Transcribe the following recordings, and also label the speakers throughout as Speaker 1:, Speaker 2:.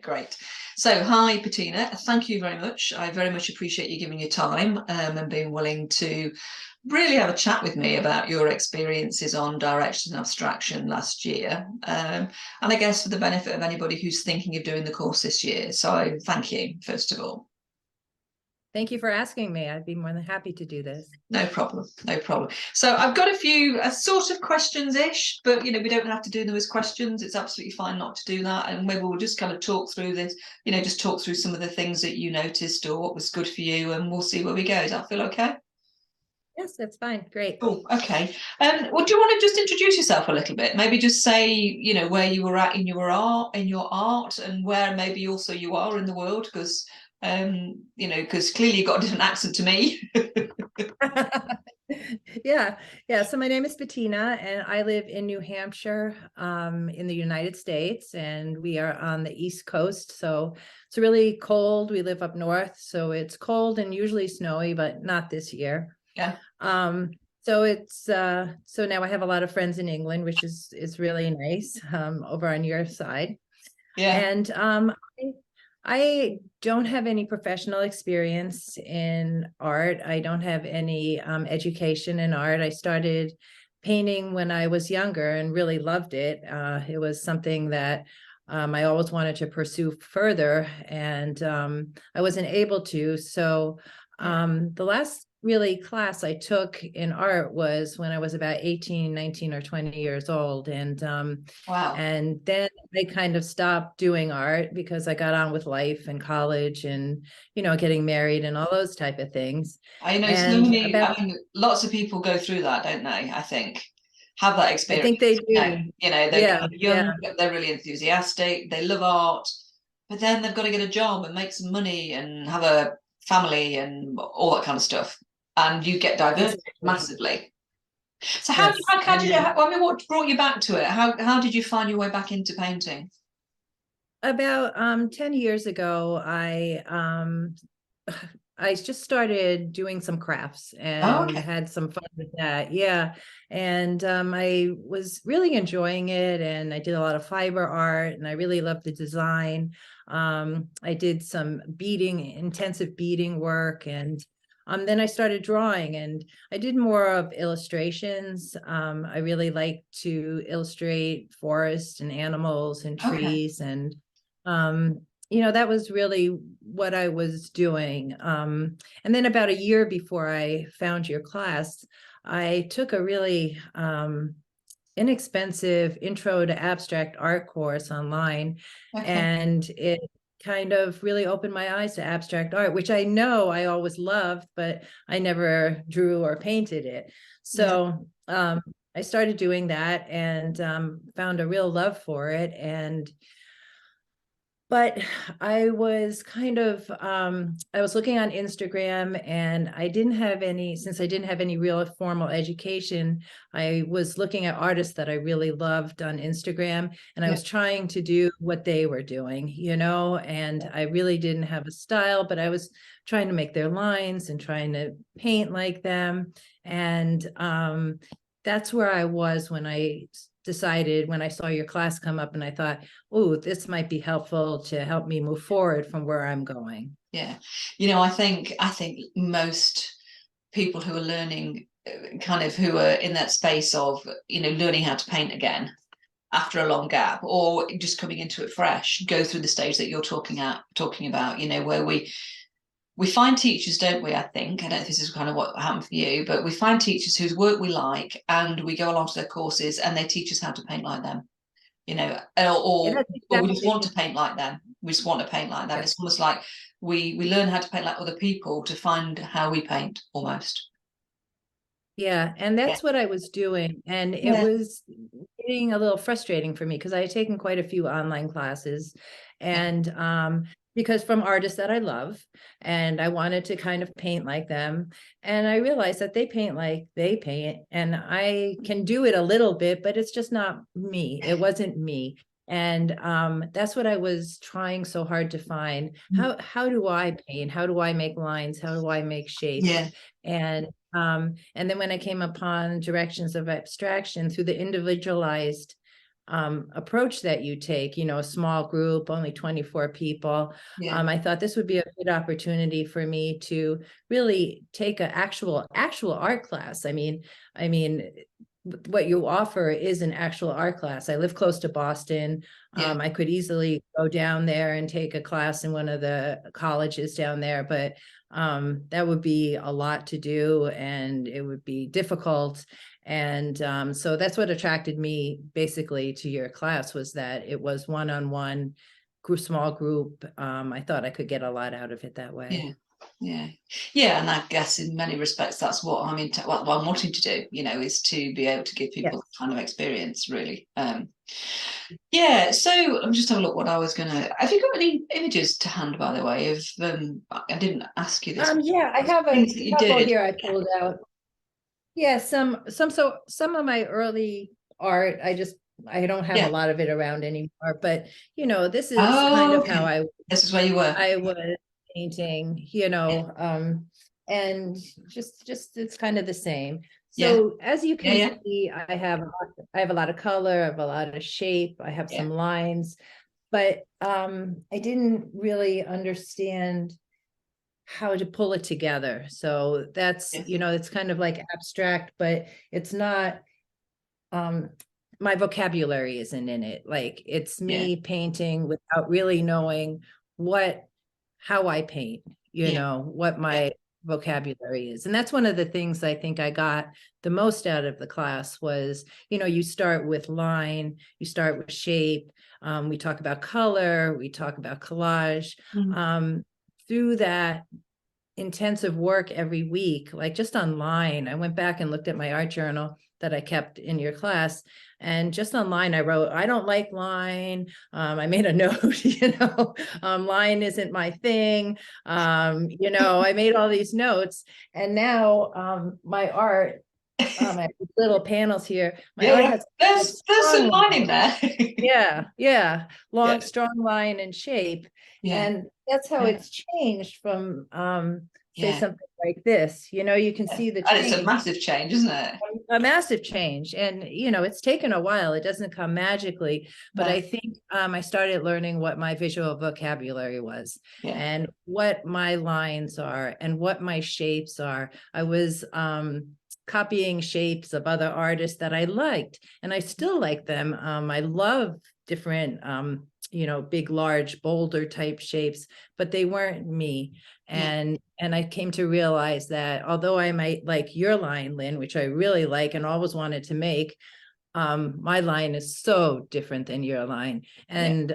Speaker 1: great. So, hi, Bettina. Thank you very much. I very much appreciate you giving your time and being willing to really have a chat with me about your experiences on direction and abstraction last year. And I guess for the benefit of anybody who's thinking of doing the course this year. So, thank you, first of all.
Speaker 2: Thank you for asking me. I'd be more than happy to do this.
Speaker 1: No problem, no problem. So I've got a few sort of questions-ish, but we don't have to do them as questions. It's absolutely fine not to do that. And maybe we'll just kind of talk through this, just talk through some of the things that you noticed or what was good for you, and we'll see where we go. Does that feel okay?
Speaker 2: Yes, that's fine. Great.
Speaker 1: Cool. Okay. Well, do you want to just introduce yourself a little bit? Maybe just say, where you were at in your art, and where maybe also you are in the world, because because clearly you've got a different accent to me.
Speaker 2: Yeah. So my name is Bettina, and I live in New Hampshire, in the United States, and we are on the East Coast. So it's really cold. We live up north, so it's cold and usually snowy, but not this year.
Speaker 1: Yeah.
Speaker 2: So it's so now I have a lot of friends in England, which is really nice, over on your side.
Speaker 1: Yeah.
Speaker 2: And I don't have any professional experience in art. I don't have any education in art. I started painting when I was younger and really loved it. It was something that I always wanted to pursue further, and I wasn't able to. So the last really class I took in art was when I was about 18, 19 or 20 years old. And
Speaker 1: wow.
Speaker 2: And then I kind of stopped doing art because I got on with life and college and, getting married and all those type of things.
Speaker 1: I know so many, lots of people go through that, don't they? I think have that experience.
Speaker 2: I think they do.
Speaker 1: They're kind of young, they're really enthusiastic, they love art, but then they've got to get a job and make some money and have a family and all that kind of stuff. And you get diverted massively. So how did you, I mean, what brought you back to it? How did you find your way back into painting?
Speaker 2: About 10 years ago, I just started doing some crafts and had some fun with that. Yeah. And I was really enjoying it, and I did a lot of fiber art, and I really loved the design. I did some intensive beading work, and then I started drawing, and I did more of illustrations. I really like to illustrate forests and animals and trees, and that was really what I was doing. And then about a year before I found your class, I took a really inexpensive intro to abstract art course online, and it kind of really opened my eyes to abstract art, which I know I always loved, but I never drew or painted it. So I started doing that and found a real love for it. But I was kind of, I was looking on Instagram, and since I didn't have any real formal education, I was looking at artists that I really loved on Instagram, and I was trying to do what they were doing, and I really didn't have a style, but I was trying to make their lines and trying to paint like them. And that's where I was when I saw your class come up, and I thought, oh, this might be helpful to help me move forward from where I'm going.
Speaker 1: Yeah. I think most people who are learning, who are in that space of, learning how to paint again after a long gap, or just coming into it fresh, go through the stage that you're talking about, where we find teachers, don't we? I think, I don't know if this is kind of what happened for you, but we find teachers whose work we like, and we go along to their courses and they teach us how to paint like them, or we just want to paint like them. We just want to paint like them. It's almost like we learn how to paint like other people to find how we paint almost.
Speaker 2: Yeah, and that's what I was doing. And it was getting a little frustrating for me because I had taken quite a few online classes, and because from artists that I love, and I wanted to kind of paint like them. And I realized that they paint like they paint, and I can do it a little bit, but it's just not me. It wasn't me. And that's what I was trying so hard to find. How do I paint? How do I make lines? How do I make shapes? And then when I came upon directions of abstraction through the individualized approach that you take, you know, a small group, only 24 people.
Speaker 1: Yeah.
Speaker 2: I thought this would be a good opportunity for me to really take an actual art class. I mean, what you offer is an actual art class. I live close to Boston.
Speaker 1: Yeah.
Speaker 2: I could easily go down there and take a class in one of the colleges down there, but that would be a lot to do and it would be difficult. And so that's what attracted me basically to your class, was that it was one-on-one, small group. I thought I could get a lot out of it that way.
Speaker 1: Yeah, and I guess in many respects that's what I'm what I'm wanting to do, you know, is to be able to give people that kind of experience, really. Yeah, so I'm just having a look what I was gonna. Have you got any images to hand, by the way? Of I didn't ask you this.
Speaker 2: Yeah, I have a
Speaker 1: Things that you
Speaker 2: couple
Speaker 1: did.
Speaker 2: here I pulled out. Yeah, some of my early art, I don't have a lot of it around anymore, but you know, this is kind of how
Speaker 1: this is where you were.
Speaker 2: I was painting, you know, and just it's kind of the same. So as you can see, I have a lot of color, I have a lot of shape, I have some lines, but I didn't really understand how to pull it together. So that's, you know, it's kind of like abstract, but it's not, my vocabulary isn't in it. Like it's me painting without really knowing how I paint, you know, what my vocabulary is. And that's one of the things I think I got the most out of the class was, you know, you start with line, you start with shape. We talk about color, we talk about collage. Through that intensive work every week, like just online, I went back and looked at my art journal that I kept in your class. And just online, I wrote, I don't like line. I made a note, you know, line isn't my thing. You know, I made all these notes. And now my art, I have little panels here. My art has
Speaker 1: there's some line in there.
Speaker 2: Long, strong line and shape. And that's how it's changed from say something like this. You know, you can see the change.
Speaker 1: And it's a massive change, isn't it?
Speaker 2: A massive change. And you know, it's taken a while. It doesn't come magically, but I think I started learning what my visual vocabulary was and what my lines are and what my shapes are. I was copying shapes of other artists that I liked, and I still like them. I love different you know, big, large, boulder type shapes, but they weren't me. And I came to realize that although I might like your line, Lynn, which I really like and always wanted to make, my line is so different than your line. And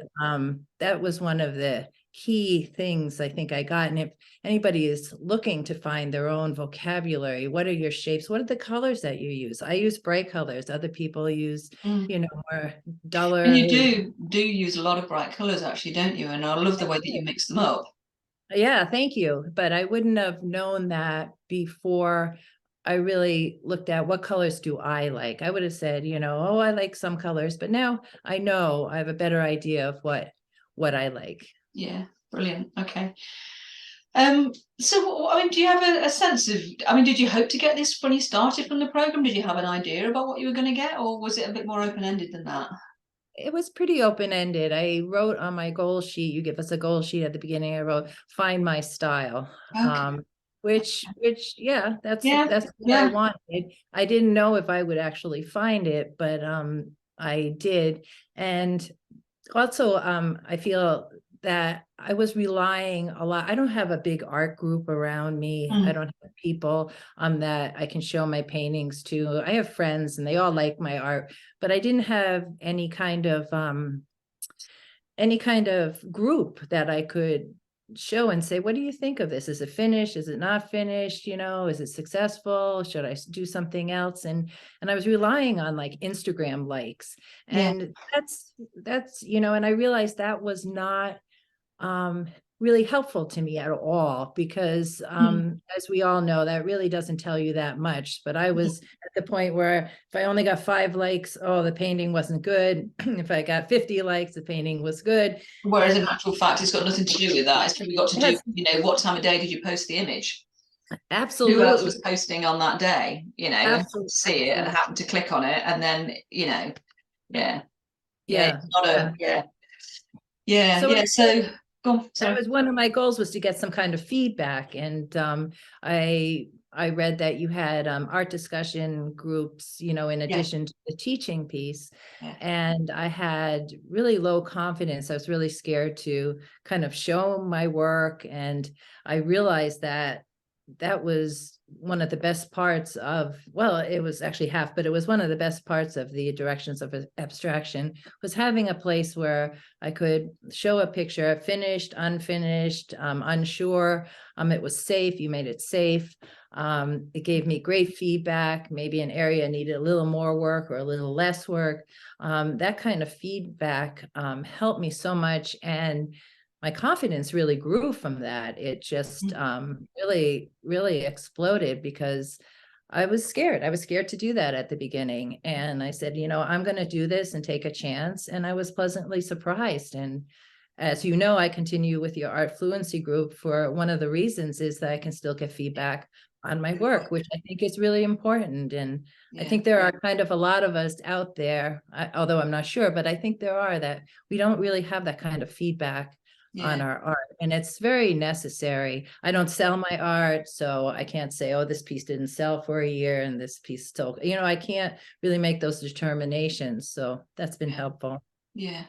Speaker 2: that was one of the key things I think I got. And if anybody is looking to find their own vocabulary, what are your shapes? What are the colors that you use? I use bright colors. Other people use, you know, more duller.
Speaker 1: And you do use a lot of bright colors, actually, don't you? And I love the way that you mix them up.
Speaker 2: Yeah, thank you. But I wouldn't have known that before I really looked at what colors do I like. I would have said, you know, oh, I like some colors, but now I know I have a better idea of what I like.
Speaker 1: Yeah, brilliant. Okay. So I mean, do you have a sense of, I mean, did you hope to get this when you started from the program? Did you have an idea about what you were going to get, or was it a bit more open-ended than that?
Speaker 2: It was pretty open-ended. I wrote on my goal sheet, you give us a goal sheet at the beginning, I wrote, find my style.
Speaker 1: Okay.
Speaker 2: Which that's what I wanted. I didn't know if I would actually find it, but I did. And also I feel that I was relying a lot. I don't have a big art group around me. I don't have people that I can show my paintings to. I have friends and they all like my art, but I didn't have any kind of group that I could show and say, what do you think of this? Is it finished? Is it not finished? You know, is it successful? Should I do something else? And I was relying on like Instagram likes. And that's, you know, and I realized that was not really helpful to me at all, because as we all know, that really doesn't tell you that much. But I was at the point where if I only got 5 likes, oh, the painting wasn't good. If I got 50 likes, the painting was good.
Speaker 1: Whereas in actual fact, it's got nothing to do with that. It's probably got to do, you know, what time of day did you post the image?
Speaker 2: Absolutely.
Speaker 1: Who else was posting on that day, you know, and see it and happen to click on it, and then, you know,
Speaker 2: Yeah.
Speaker 1: It's not
Speaker 2: Yeah. So
Speaker 1: So go on,
Speaker 2: that
Speaker 1: sorry.
Speaker 2: was one of my goals, was to get some kind of feedback. And I read that you had art discussion groups, in
Speaker 1: Yeah,
Speaker 2: addition to the teaching piece.
Speaker 1: yeah,
Speaker 2: And I had really low confidence. I was really scared to kind of show my work. And I realized that that was one of the best parts of, well, it was actually half, but it was one of the best parts of the directions of abstraction, was having a place where I could show a picture, finished, unfinished, unsure. It was safe. You made it safe. It gave me great feedback. Maybe an area needed a little more work or a little less work. That kind of feedback helped me so much. And my confidence really grew from that. It just really, really exploded, because I was scared. I was scared to do that at the beginning. And I said, I'm going to do this and take a chance. And I was pleasantly surprised. And as you know, I continue with your art fluency group for one of the reasons is that I can still get feedback on my work, which I think is really important. And I think there are kind of a lot of us out there, although I'm not sure, but I think there are, that we don't really have that kind of feedback on our art, and it's very necessary. I don't sell my art, so I can't say, oh, this piece didn't sell for a year and this piece still, I can't really make those determinations. So that's been helpful.
Speaker 1: Yeah,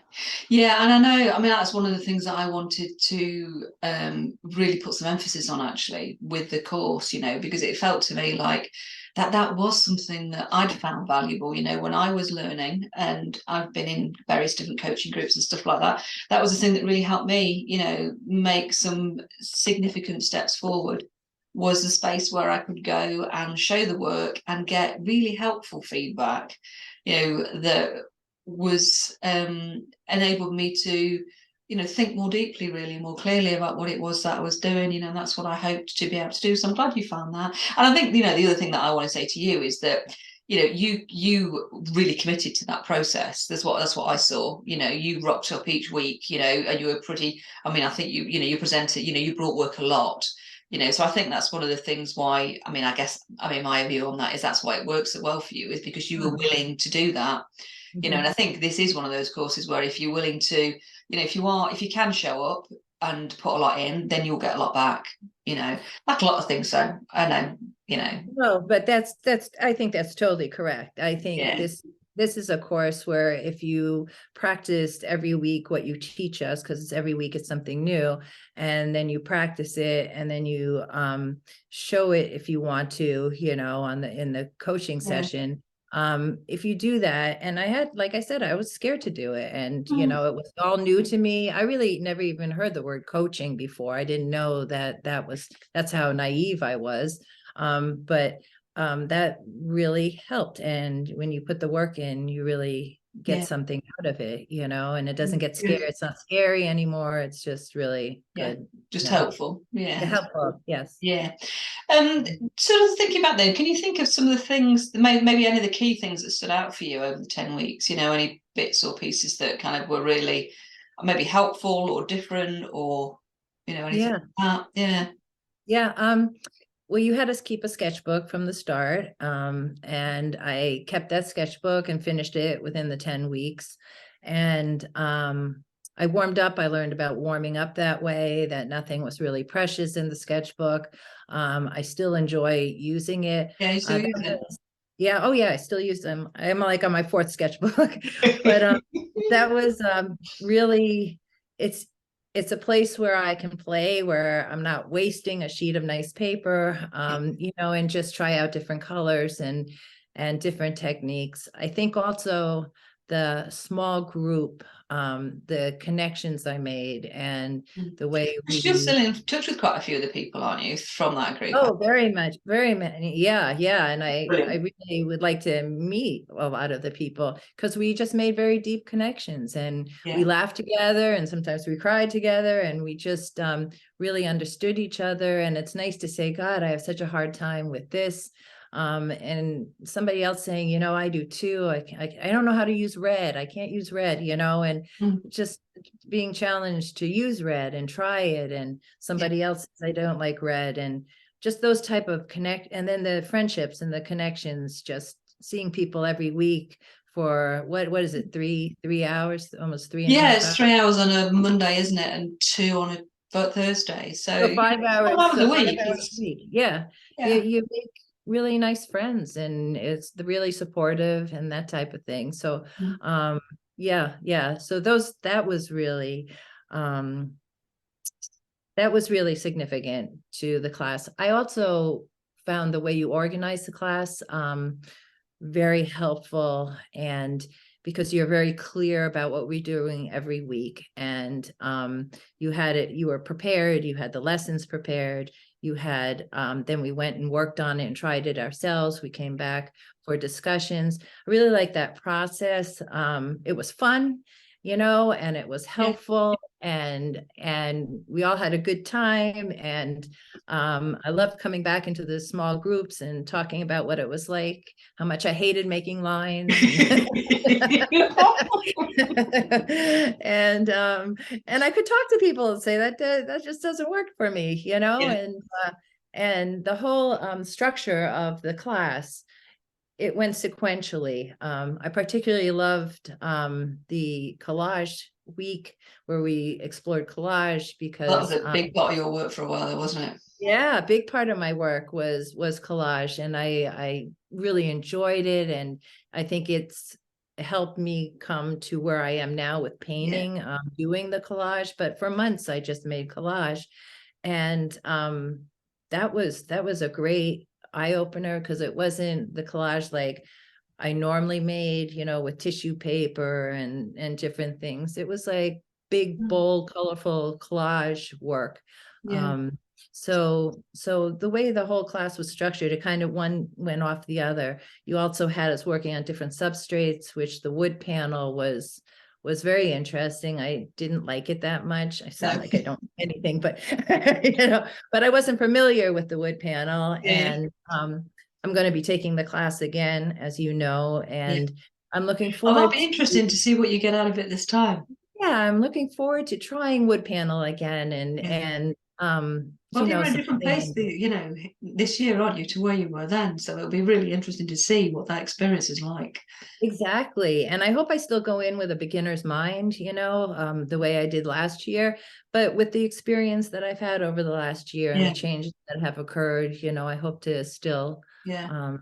Speaker 1: and I know, I mean, that's one of the things that I wanted to really put some emphasis on, actually, with the course, because it felt to me like that was something that I'd found valuable, when I was learning, and I've been in various different coaching groups and stuff like that. That was the thing that really helped me, make some significant steps forward, was the space where I could go and show the work and get really helpful feedback, that was enabled me to think more deeply, really more clearly, about what it was that I was doing, and that's what I hoped to be able to do. So I'm glad you found that. And I think the other thing that I want to say to you is that you really committed to that process. That's what I saw. You rocked up each week, and you were pretty, I mean, I think you presented, you brought work a lot. So I think that's one of the things why, my view on that is that's why it works so well for you, is because you were willing to do that. And I think this is one of those courses where if you're willing to, if you can show up and put a lot in, then you'll get a lot back, like a lot of things. So I know.
Speaker 2: No, but that's, I think that's totally correct. I think this is a course where if you practiced every week what you teach us, because every week it's something new, and then you practice it, and then you show it if you want to, in the coaching session. If you do that, and like I said, I was scared to do it, and it was all new to me. I really never even heard the word coaching before. I didn't know that's how naive I was. But that really helped. And when you put the work in, you really get something out of it, and it doesn't get scary. It's not scary anymore. It's just really good.
Speaker 1: Just helpful.
Speaker 2: Helpful. Yes.
Speaker 1: Sort of thinking about then, can you think of some of the things, maybe any of the key things that stood out for you over the 10 weeks, any bits or pieces that kind of were really maybe helpful or different, or anything like that?
Speaker 2: Well, you had us keep a sketchbook from the start, and I kept that sketchbook and finished it within the 10 weeks. And I warmed up. I learned about warming up that way, that nothing was really precious in the sketchbook. I still enjoy using it.
Speaker 1: Yeah, you still use it?
Speaker 2: Yeah. Oh, yeah. I still use them. I'm like on my 4th sketchbook, but that was really, it's a place where I can play, where I'm not wasting a sheet of nice paper, and just try out different colors and different techniques. I think also the small group, the connections I made, and the way
Speaker 1: you're still in touch with quite a few of the people, aren't you, from that group?
Speaker 2: Oh, very much, very many. Yeah. And I really would like to meet a lot of the people, because we just made very deep connections, and we laughed together, and sometimes we cried together, and we just really understood each other. And it's nice to say, God, I have such a hard time with this. And somebody else saying, I do too. I don't know how to use red. I can't use red, and just being challenged to use red and try it. And somebody else says, I don't like red. And just those type of connect, and then the friendships and the connections just seeing people every week for what is it, 3 hours, almost 3.5
Speaker 1: Yeah,
Speaker 2: hours.
Speaker 1: it's 3 hours on a Monday, isn't it? And 2 on a Thursday. So
Speaker 2: 5 hours,
Speaker 1: 5 hours a
Speaker 2: 5
Speaker 1: week
Speaker 2: hours
Speaker 1: is,
Speaker 2: a week. Yeah.
Speaker 1: yeah.
Speaker 2: You make really nice friends, and it's really supportive and that type of thing. So yeah. So that was really significant to the class. I also found the way you organize the class very helpful, and because you're very clear about what we're doing every week, and you were prepared, you had the lessons prepared, you had then we went and worked on it and tried it ourselves, we came back for discussions. I really like that process. It was fun, and it was helpful, and we all had a good time, and I loved coming back into the small groups and talking about what it was like, how much I hated making lines. And I could talk to people and say that just doesn't work for me, and the whole structure of the class, it went sequentially. I particularly loved the collage week where we explored collage, because
Speaker 1: that was a big part of your work for a while, wasn't it?
Speaker 2: Yeah, a big part of my work was collage, and I really enjoyed it, and I think it's helped me come to where I am now with painting, doing the collage. But for months I just made collage, and that was a great eye opener, because it wasn't the collage like I normally made, with tissue paper and different things. It was like big, bold, colorful collage work. So the way the whole class was structured, it kind of one went off the other. You also had us working on different substrates, which the wood panel was very interesting. I didn't like it that much. I sound like I don't know anything, but but I wasn't familiar with the wood panel, and I'm going to be taking the class again, as you know, and I'm looking forward.
Speaker 1: That'll be interesting to see what you get out of it this time.
Speaker 2: Yeah, I'm looking forward to trying wood panel again, and
Speaker 1: well, you're in a different place, this year, aren't you, to where you were then? So it'll be really interesting to see what that experience is like.
Speaker 2: Exactly. And I hope I still go in with a beginner's mind, the way I did last year. But with the experience that I've had over the last year and the changes that have occurred, I hope to still grow.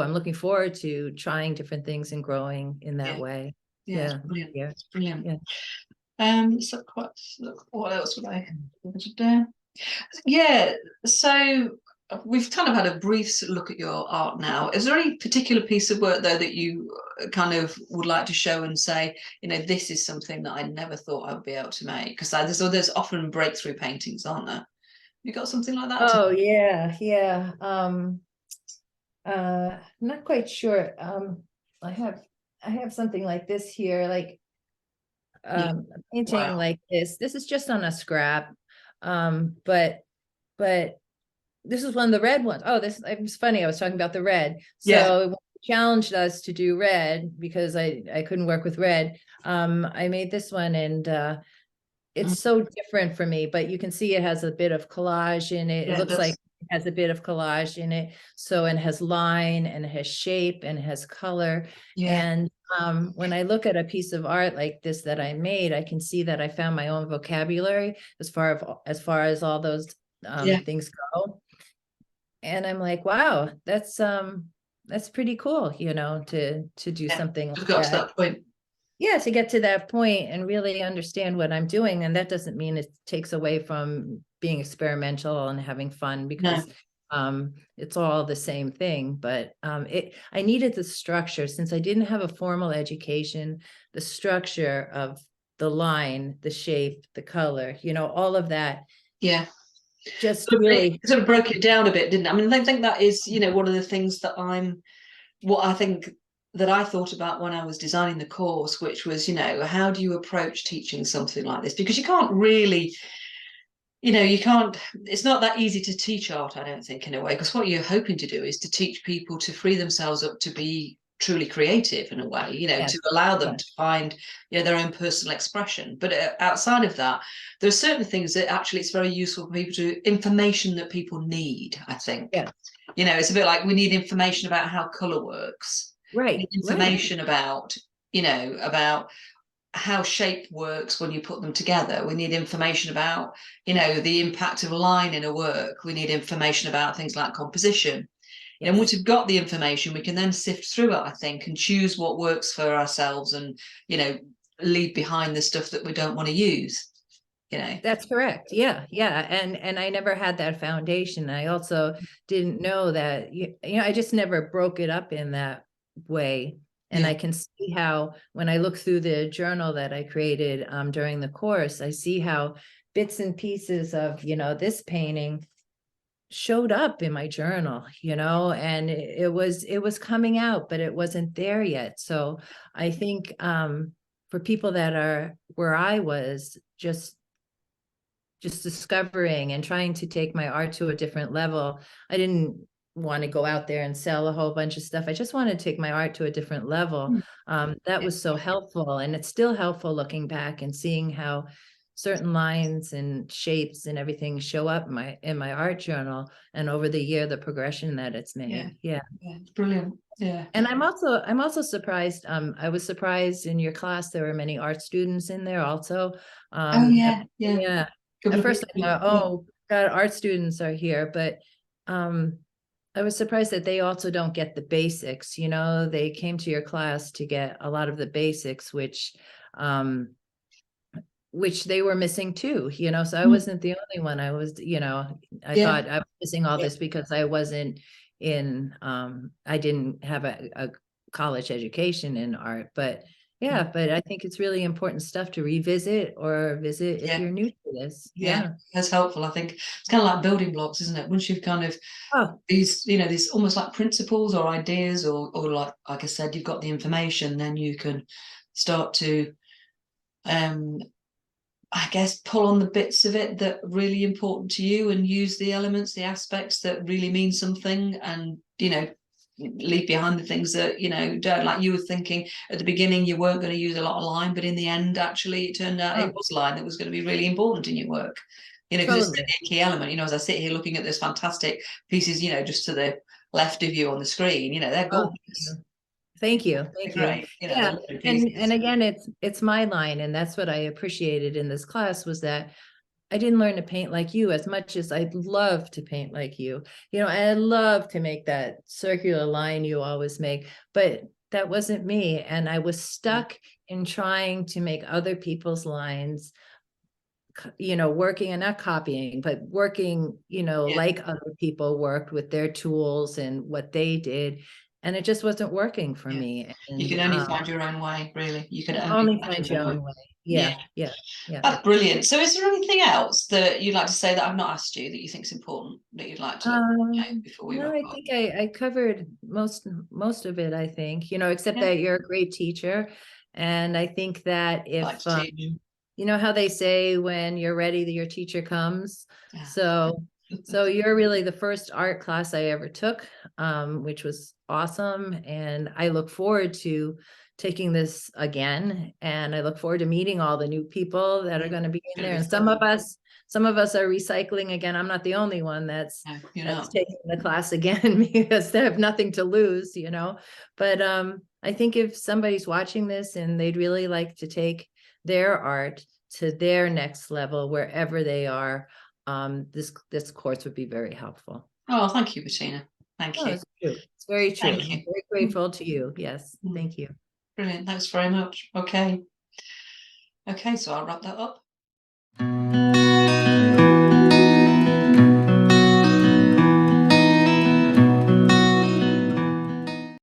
Speaker 2: I'm looking forward to trying different things and growing in that way.
Speaker 1: It's brilliant. It's brilliant. So what else would I do? So we've kind of had a brief look at your art now. Is there any particular piece of work though that you kind of would like to show and say, this is something that I never thought I would be able to make? Because there's often breakthrough paintings, aren't there? You got something like that?
Speaker 2: Oh yeah. Not quite sure. I have something like this here, like a painting like this. This is just on a scrap, but this is one of the red ones. Oh, this it was funny. I was talking about the red. So challenged us to do red because I couldn't work with red. I made this one, and it's so different for me, but you can see it has a bit of collage in it. It looks like it has a bit of collage in it. So, and it has line, and it has shape, and it has color. And when I look at a piece of art like this that I made, I can see that I found my own vocabulary as far as all those things go. And I'm like, wow, that's pretty cool, to do something like
Speaker 1: got to that point.
Speaker 2: Yeah, to get to that point and really understand what I'm doing. And that doesn't mean it takes away from being experimental and having fun, because it's all the same thing. But I needed the structure, since I didn't have a formal education, the structure of the line, the shape, the color, all of that. Just really
Speaker 1: sort of broke it down a bit, didn't it? I mean, I think that is, one of the things that I thought about when I was designing the course, which was, how do you approach teaching something like this? Because you can't really, it's not that easy to teach art, I don't think, in a way, because what you're hoping to do is to teach people to free themselves up to be truly creative in a way, to allow them to find their own personal expression. But outside of that, there are certain things that actually it's very useful for people information that people need, I think. You know, it's a bit like we need information about how color works. We
Speaker 2: Right,
Speaker 1: need
Speaker 2: right.
Speaker 1: information about, you know, about how shape works when you put them together. We need information about, you know, the impact of line in a work. We need information about things like composition. And once
Speaker 2: Yes.
Speaker 1: we've got the information, we can then sift through it, I think, and choose what works for ourselves and, you know, leave behind the stuff that we don't want to use, you know.
Speaker 2: That's correct. Yeah, yeah. And I never had that foundation. I also didn't know that, I just never broke it up in that way. And
Speaker 1: Yeah.
Speaker 2: I can see how when I look through the journal that I created during the course, I see how bits and pieces of, this painting showed up in my journal, and it was coming out, but it wasn't there yet. So I think for people that are where I was, just discovering and trying to take my art to a different level. I didn't want to go out there and sell a whole bunch of stuff. I just wanted to take my art to a different level. That was so helpful. And it's still helpful looking back and seeing how certain lines and shapes and everything show up in my art journal, and over the year, the progression that it's made. Yeah.
Speaker 1: It's brilliant. Yeah.
Speaker 2: And I'm also surprised. I was surprised in your class there were many art students in there also.
Speaker 1: Oh yeah, yeah.
Speaker 2: Yeah.
Speaker 1: Couple
Speaker 2: At
Speaker 1: of
Speaker 2: first I
Speaker 1: people,
Speaker 2: thought, oh God, art students are here, but I was surprised that they also don't get the basics. They came to your class to get a lot of the basics, which they were missing too, so I wasn't the only one. I was, I
Speaker 1: Yeah.
Speaker 2: thought I was missing all this because I wasn't I didn't have a college education in art, but but I think it's really important stuff to revisit or visit if you're new to this. Yeah.
Speaker 1: That's helpful. I think it's kind of like building blocks, isn't it? Once you've kind of
Speaker 2: Oh,
Speaker 1: these, these almost like principles or ideas, or like I said, you've got the information, then you can start to I guess pull on the bits of it that are really important to you and use the elements, the aspects that really mean something, and leave behind the things that don't. Like you were thinking at the beginning you weren't going to use a lot of line, but in the end actually it turned out it was line that was going to be really important in your work, because it's
Speaker 2: totally.
Speaker 1: a key element. As I sit here looking at those fantastic pieces, just to the left of you on the screen, they're gorgeous.
Speaker 2: Thank you.
Speaker 1: They're
Speaker 2: Thank you.
Speaker 1: great.
Speaker 2: Yeah.
Speaker 1: They're
Speaker 2: And
Speaker 1: pieces.
Speaker 2: again, it's my line. And that's what I appreciated in this class, was that I didn't learn to paint like you as much as I'd love to paint like you. I love to make that circular line you always make, but that wasn't me. And I was stuck in trying to make other people's lines, working and not copying, but working, like other people worked with their tools and what they did. And it just wasn't working for me.
Speaker 1: You
Speaker 2: And
Speaker 1: can only find your own way, really. You can only
Speaker 2: only
Speaker 1: find
Speaker 2: find
Speaker 1: your
Speaker 2: your
Speaker 1: own way.
Speaker 2: own way.
Speaker 1: Yeah,
Speaker 2: Yeah.
Speaker 1: that's brilliant. So is there anything else that you'd like to say that I've not asked you that you think is important that you'd like to before we
Speaker 2: No,
Speaker 1: wrap
Speaker 2: I
Speaker 1: up?
Speaker 2: think I covered most of it, I think, except that you're a great teacher. And I think that
Speaker 1: I like
Speaker 2: if,
Speaker 1: to teach.
Speaker 2: how they say when you're ready, your teacher comes.
Speaker 1: Yeah.
Speaker 2: So you're really the first art class I ever took, which was awesome. And I look forward to taking this again. And I look forward to meeting all the new people that are going to be in there. And some of us are recycling again. I'm not the only one that's taking the class again because they have nothing to lose, But I think if somebody's watching this and they'd really like to take their art to their next level, wherever they are, this course would be very helpful.
Speaker 1: Oh, thank you, Bettina. Thank you.
Speaker 2: It's true. It's very true.
Speaker 1: Thank you.
Speaker 2: I'm very grateful to you. Yes. Thank you.
Speaker 1: Brilliant. Thanks very much. Okay. Okay, so I'll wrap that up.